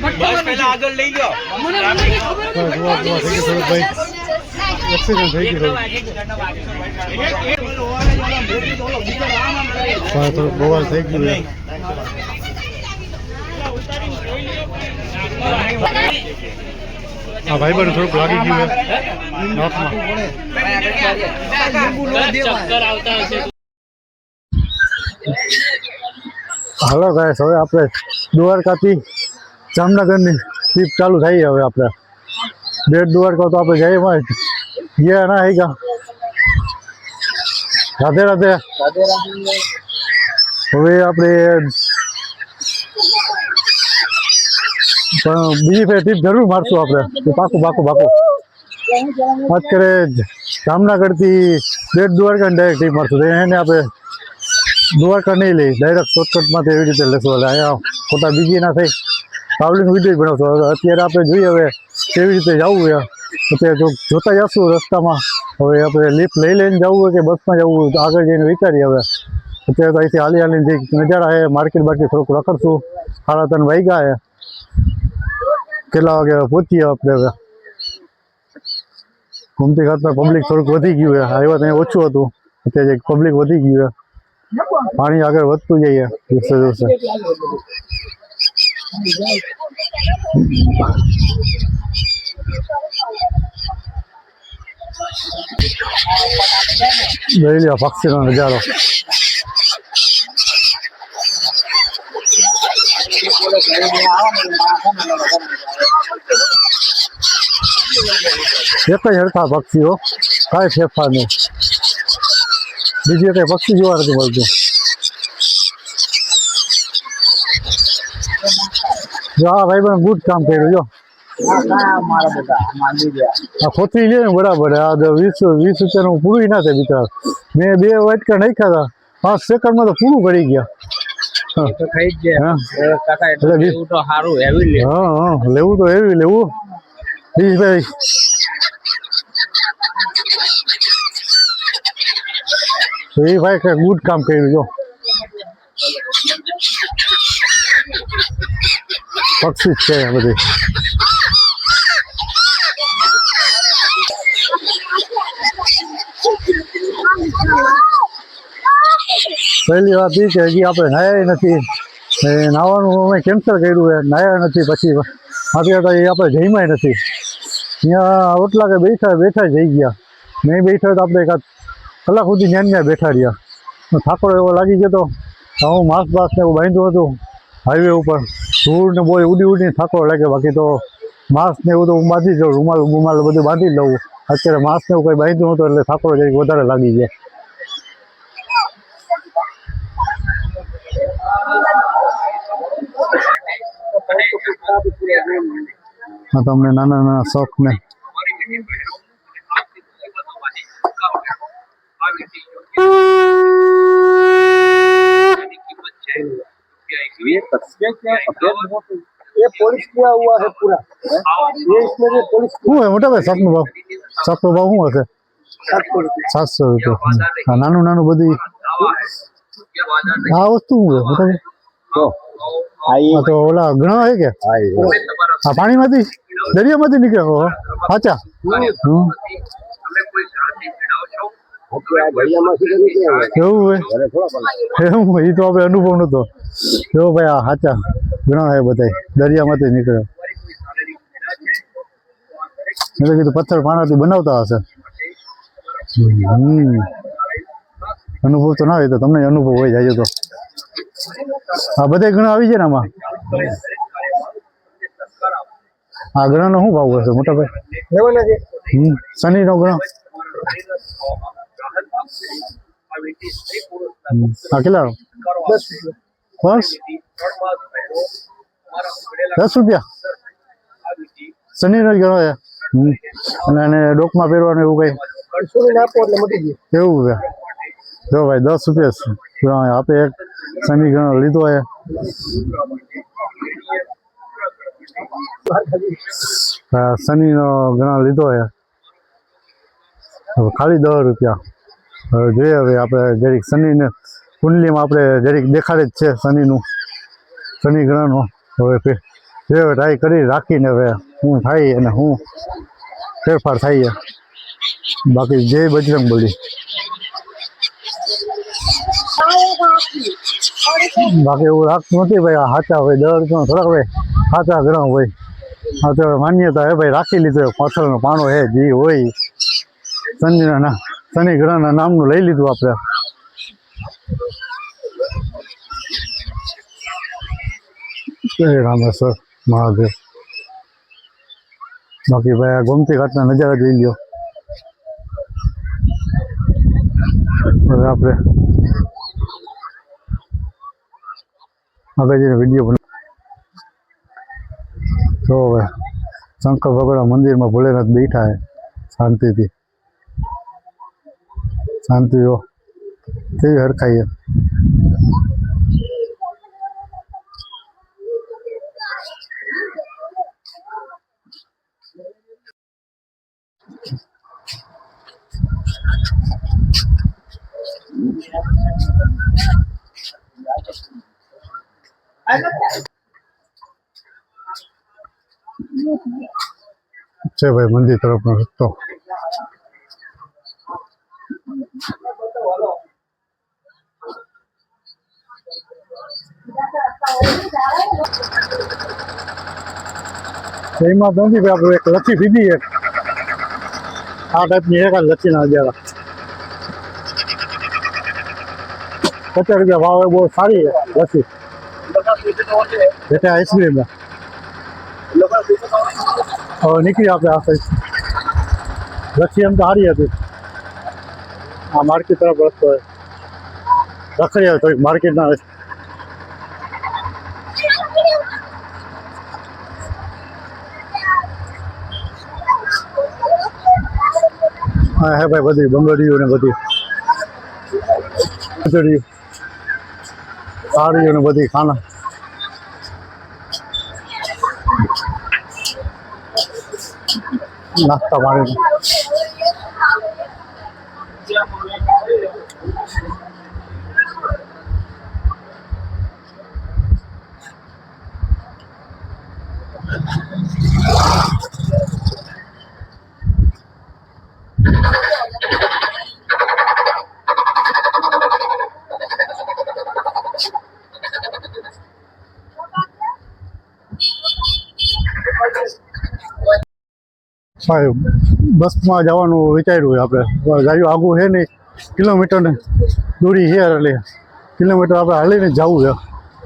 બસ પહેલા આગળ લઈ લો. એક્સિડન્ટ થઈ ગયું થોડું બવાલ થઈ ગયું. હા ભાઈ બન થોડુંક લાગી ગયું હાલો ગાઈસ, હવે આપણે દ્વારકાથી જામનગરની ટ્રીપ ચાલુ થઈ. હવે આપણે બેટ દ્વારકા તો આપણે જઈએ ગયા ના હઈ ગયા. રાધે રાધે. હવે આપણે પણ બીજી ફેર ટ્રીપ જરૂર મારશું આપણે. પાકું અત્યારે જામનગરથી બેટ દ્વારકા ડાયરેક્ટ ટ્રીપ મારશું. એને આપણે દ્વારકા નહીં લઈ, ડાયરેક્ટ શોર્ટકટમાં એવી રીતે લેશું. એટલે અહીંયા ખોટા બીજી ના થઈ ટ્રાવેલિંગ વિડીયો બનાવશો. અત્યારે આપણે જોઈએ હવે કેવી રીતે જવું હોય. અત્યારે જોતા જશું રસ્તામાં. હવે આપણે લિફ્ટ લઈને જવું હોય કે બસમાં જવું હોય, આગળ જઈને વિચારીએ. હવે અત્યારે તો અહીંથી હાલીને જે નજારા છે, માર્કેટ બાકી થોડુંક રખડશું. 3:30 વાગ્યા છે. કેટલા વાગે પહોંચીએ આપણે? હવે ઘૂમતી ખાતમાં પબ્લિક થોડુંક વધી ગયું છે. આવ્યા ત્યાં ઓછું હતું, અત્યારે પબ્લિક વધી ગયું છે. પાણી આગળ વધતું જઈએ દિવસે દિવસે. જોઈ લ્યો પક્ષીનો નજારો. એક જ હરખા પક્ષીઓ, કાંઈ ફેરફાર નહીં. બીજી કઈ પક્ષી જોવા નથી મળતું. જો હા ભાઈ પણ ગુડ કામ કર્યું. જો આ ખોતરી લે ને બરાબર. આ 20 રૂપિયાનું પૂરું ના થાય બિચારા. મેં 2 વાટકા નાખ્યા હતા, 5 સેકન્ડમાં તો પૂરું કરી ગયા. લેવું તો હેવી લેવું. ભાઈ એ ભાઈ કઈ ગુડ કામ કર્યું. જો પક્ષી જ છે બધી. પહેલી વાત એ કે હજી આપણે નાયા નથી. નાવાનું અમે કેન્સલ કર્યું છે, નાયા નથી. પછી અત્યારે એ આપણે જઈમાંય નથી. ત્યાં ઓટલા કે બેઠા જઈ ગયા. નહીં બેઠા તો આપણે એકાદ કલાક સુધી ત્યાં બેઠા રહ્યા. થાકોડો એવો લાગી ગયો તો હું માસ્ક ને એવું બાંધ્યું હતું હાઈવે ઉપર. ધૂળ ને બોય ઉડીને થાકોડો લાગે. બાકી તો માસ્ક ને એવું તો હું બાંધી જાઉં, રૂમાલ બધું બાંધી જ લઉં. અત્યારે માસ્ક ને એવું કંઈ બાંધ્યું નહોતું એટલે થાકોડો જરીક વધારે લાગી જાય. તમને નાના શોખ ને ये तस्वीर क्या ये पॉलिश किया हुआ है पूरा ये इसमें भी पॉलिश શું હે મોટા ભાઈ? સાપનો ભાવ શું હશે? 700 રૂપિયા. નાનું બધી આ વસ્તુ શું છે મોટા ભાઈ? તો ઓલા ઘણા હે કે આ પાણીમાંથી દરિયામાંથી નીકળ્યો? સાચા એવું હોય? એવું એ તો આપણે અનુભવ નતો. એવો ભાઈ આ સાચા ઘણા હે બધા દરિયામાંથી નીકળ્યો. એટલે કીધું પથ્થર પાણાથી બનાવતા હશે. અનુભવ તો ના હોય તો તમને અનુભવ હોય જાય તો. આ બધા ઘણા આવી જાય ને આમાં. આ ઘણાનો શું ભાવ હશે મોટા ભાઈ? શનિનો ઘણો આ કેટલા? 10 રૂપિયા. શનિનો જ ઘણો છે. અને ડોકમાં પહેરવાનું એવું કઈ એવું છે? જો ભાઈ 10 રૂપિયા આપણે એક શનિ ઘણો લીધો છે. શનિનો ઘણો લીધો છે ખાલી 10 રૂપિયા. હવે જોઈએ હવે આપણે જરીક શનિને કુંડલીમાં આપણે જરીક દેખાડે જ છે શનિનું, શનિ ગ્રહનો. હવે જે ટ્રાય કરી રાખીને હવે શું થાય અને શું ફેરફાર થાય છે. બાકી જય બજરંગ બલી. બાકી એવું રાખતું નથી ભાઈ, આ સાચા હોય દર થોડાક ભાઈ સાચા ગ્રહ હોય. હા તો માન્યતા હે ભાઈ, રાખી લીધું પાછળનો પાણો હે જે હોય શનિ ગ્રહના નામનું લઈ લીધું આપણે. જય રામેશ્વર મહાદેવ. બાકી ભાઈ આ ગોમતી ઘાટના નજારા જોઈ લ્યો. હવે આપણે આગળ જઈને વિડીયો બના તો હવે શંકર ભગવાનના મંદિરમાં ભોલેનાથ બેઠા છે શાંતિથી. શાંતિઓ કેવી હરખાઈ છે. છે ભાઈ મંદિર તરફનો રસ્તો. એમાં તો નથી ભાઈ, આપણે એક લચ્છી પીધી એક આ ટાઈપની એક લચ્છીના નજારા. 50 રૂપિયા ભાવ બહુ સારી છે લચ્છી. એટલે આઈસ્ક્રીમ હવે નીકળી આપણે આ સાઈડ. લચ્છી એમ તો સારી હતી. આ માર્કેટ તરફ રસ્તો હોય રખડી આવે થોડીક માર્કેટના. હા હે ભાઈ, બધી બંગડીઓ ને બધી સાડીઓ ને બધી ખાના નાસ્તા પાણી. ભાઈ બસમાં જવાનું વિચાર્યું હોય આપણે. ગાડીઓ આગું છે નહીં, કિલોમીટરને દૂરી છે એટલે કિલોમીટર આપણે હાલીને જવું છે.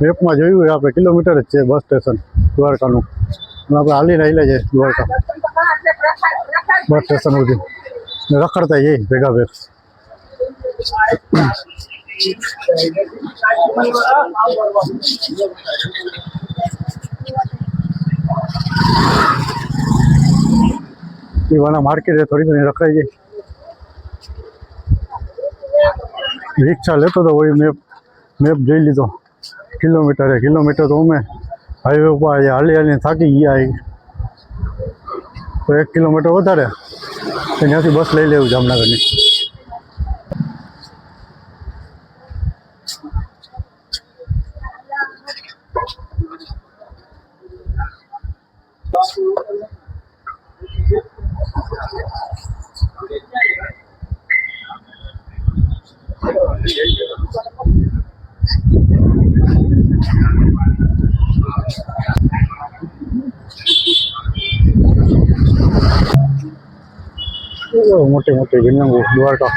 મેપમાં જોયું હોય આપણે કિલોમીટર જ છે બસ સ્ટેશન દ્વારકાનું. અને આપણે હાલીને હાલી જાય દ્વારકા બસ સ્ટેશન સુધી રખડતા જઈએ ભેગા ભેગ. એવાના માર્કેટ થોડી ઘણી રખાઈ જાય. રિક્ષા લેતો તો વળી મેપ જોઈ લીધો. કિલોમીટર તો અમે હાઈવે ઉપર હાલી હાલીને થાકી ગયા. તો 1 કિલોમીટર વધારે ત્યાંથી બસ લઈ લેવું જામનગરની. મોટી મોટી બિલ્ડિંગો દ્વારકા.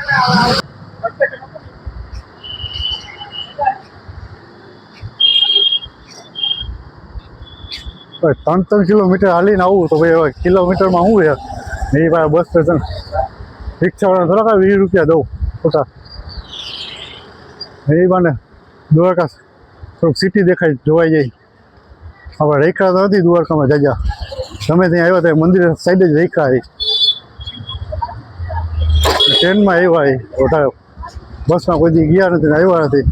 3 કિલોમીટર હાલીને આવું તો ભાઈ કિલોમીટરમાં શું છે એ ભાઈ બસ સ્ટેશન રિક્ષાવાળા થોડાક 20 રૂપિયા દઉં ખોટા. એ બાને દ્વારકા થોડુંક સિટી દેખાય જોવાઈ જાય. આપણે રેખા તો નથી દ્વારકામાં જાજા, તમે ત્યાં આવ્યા ત્યાં મંદિર સાઈડ જ રેખા આવી. ટ્રેનમાં આવ્યા વધારે, બસમાં કોઈ દી ગયા નથી ને આવ્યા નથી.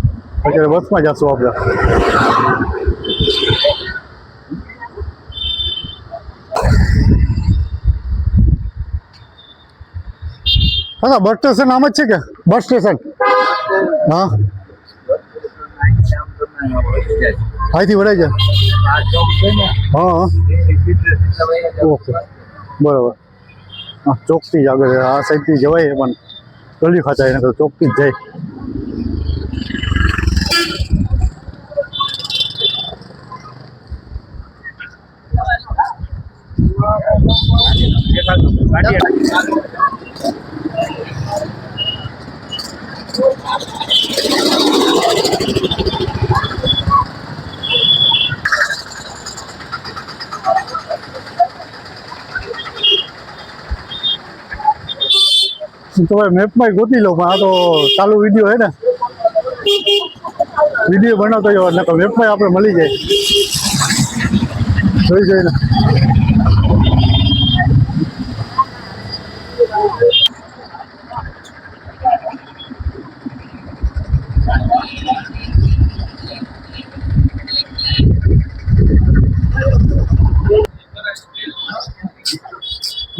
અત્યારે બસમાં જશું આપણે. હા બસ સ્ટેશન આમ જ છે કે બસ સ્ટેશન? હા અહીંથી વળાઈ જાય. આ ચોક છે ને હા એની સીધે સીધા વયા જાવ. ઓકે બરાબર. હા ચોકથી જ આગળ આ સાઈડથી જવાય પણ ગલી ખાતા એને ચોકથી જ જાય. તો ભાઈ મેપમાં ગોતી લો પણ આ તો ચાલુ વિડીયો હે ને વિડીયો બનાવતો જવા નકર મેપમાં આપણે મળી જાય જોઈ જોઈને.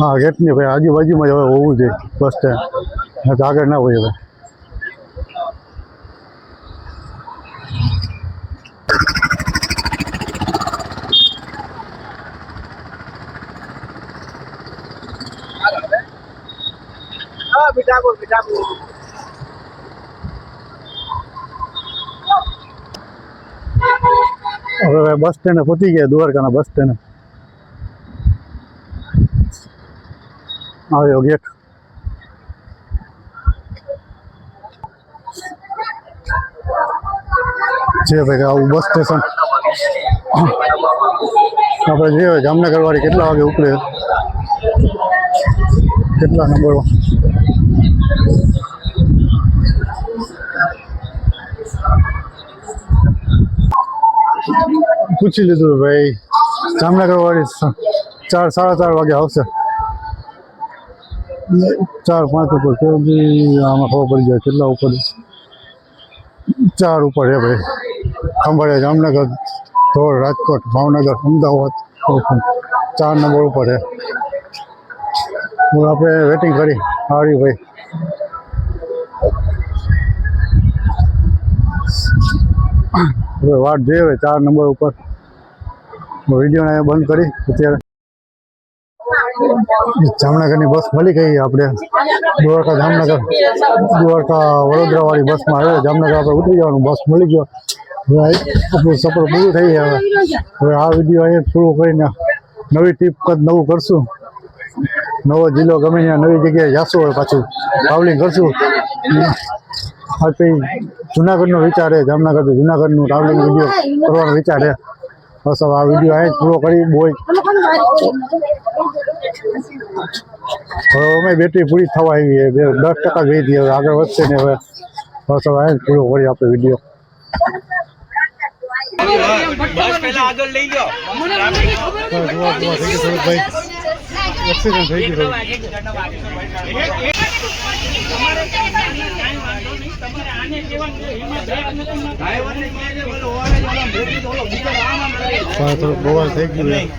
હા ગેટની ભાઈ આજુબાજુમાં જ હવે હોવું જોઈએ બસ સ્ટેન્ડ આગળ ના હોય હવે. હા મીઠાપુર મીઠાપુર. હવે બસ સ્ટેન્ડ પહોંચી ગયા દ્વારકાના બસ સ્ટેન્ડ. આવ્યો ગેટ. છે ભાઈ આવું બસ સ્ટેશન આપણે જોઈએ જામનગર વાળી કેટલા વાગે ઉપડે કેટલા નંબર પૂછી લીધું ભાઈ જામનગર વાળી 4:30 વાગે આવશે. 4-5 ઉપર તો આમાં ખબર પડી જાય કેટલા ઉપર 4 ઉપર હે ભાઈ. ખંભાળિયા જામનગર ધોળ રાજકોટ ભાવનગર અમદાવાદ 4 નંબર ઉપર હે. આપણે વેટિંગ કરી આવી ભાઈ. વાટ જોઈએ 4 નંબર ઉપર. વિડીયોને બંધ કરી અત્યારે જામનગરની બસ મળી ગઈ આપણે દ્વારકા જામનગર દ્વારકા વડોદરા વાળી બસમાં આવ્યો. જામનગર આપણે ઉતરી જવાનું બસ મળી ગયો. હવે આપણું સફર પૂરું થઈ ગયા. હવે આ વિડીયો અહીંયા પૂરો કરીને નવી ટ્રીપ નવું કરશું. નવો જિલ્લો ગમે ત્યાં નવી જગ્યાએ જાશું. હોય પાછું ટ્રાવેલિંગ કરશું. આ કંઈ જુનાગઢનો વિચાર છે જામનગરથી જુનાગઢનું ટ્રાવેલિંગ વિડીયો કરવાનો વિચાર છે. બસ હવે આ વિડીયો અહીંયા પૂરો કરી બોય. હવે અમે બેટરી પૂરી થવા આવી છે 10% ગઈ હતી. હવે આગળ વધશે ને હવે બસ હવે અહીંયા પૂરો કરી આપણે વિડીયો. એક્સિડન્ટ થઈ ગયું. થોડુંક બવાલ થઈ ગયું.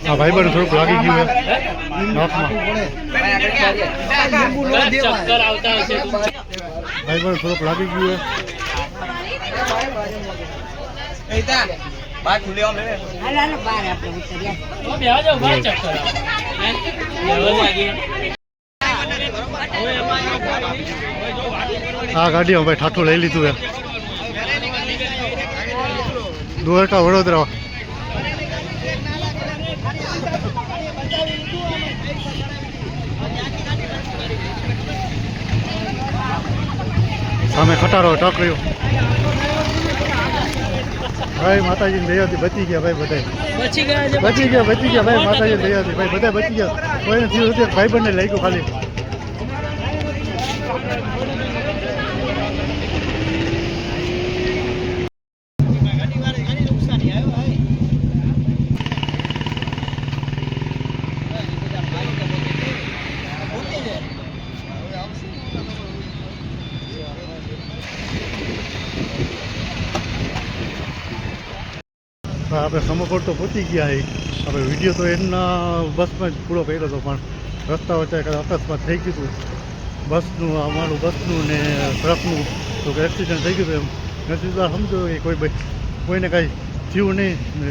હા ભાઈ બન થોડુંક લાગી ગયું ભાઈ બન થોડુંક લાગી ગયું આ ગાડીમાં ભાઈ ઠાઠું લઈ લીધું એમ દ્વારકા વડોદરા. સામે ખટારો ટકર્યો. ભાઈ માતાજીની દયાથી બચી ગયા ભાઈ બધા બચી ગયા ભાઈ માતાજીની દયાથી ભાઈ બધા બચી ગયા. કોઈને થયું નથી ભાઈ બંને લઈ ગયું ખાલી. આપણે સમકોર તો પહોંચી ગયા છે. આપણે વિડીયો તો એના બસમાં જ પૂરો કર્યો હતો, પણ રસ્તા વચ્ચે કંઈ અકસ્માત થઈ ગયું હતું બસનું, અમારું બસનું ને ટ્રકનું. તો કે એક્સિડન્ટ થઈ ગયું હતું. એમ નસીબદાર સમજો કે કોઈને કાંઈ જીવ નહીં ને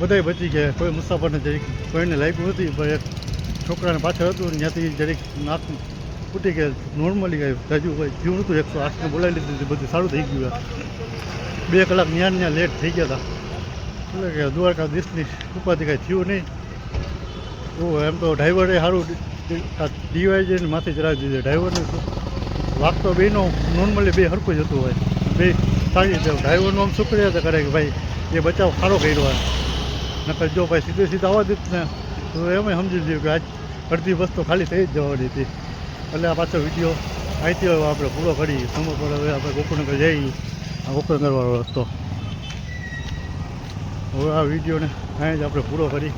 બધાય બચી ગયા. કોઈ મુસાફરને જરીક કોઈને લાગ્યું નથી, પણ એક છોકરાને પાછળ હતું ને ત્યાંથી જરીક નાક ફૂટી ગયા. નોર્મલી કાંઈ હજુ કોઈ જીવ નહોતું. 108ને બોલાવી લીધું, બધું સારું થઈ ગયું. 2 કલાક ત્યાં લેટ થઈ ગયા હતા. એટલે કે દ્વારકાધીશની કૃપાથી કાંઈ થયું નહીં. એમ તો ડ્રાઈવરે સારું ડીવાયજે માથે ચડાવી દીધું. ડ્રાઈવરને વાગતો બેનો નોર્મલી 2 હરખું જ હતું હોય, 2 સારી રીતે. ડ્રાઈવરનો આમ શુક્રિયા તો કરે કે ભાઈ એ બચાવ સારો કર્યો હોય. નકર જો ભાઈ સીધે આવવા દીધ ને તો એમ સમજી લીધું કે આજ અડધી બસ તો ખાલી થઈ જ જવાની હતી. એટલે આ પાછો વિડીયો અહીંથી આપણે પૂરો કરી. સમોર હવે આપણે ગોકુળનગર જઈએ. આ ગોકુળનગરવાળો રસ્તો. હવે આ વિડીયોને અહીં જ આપણે પૂરો કરી.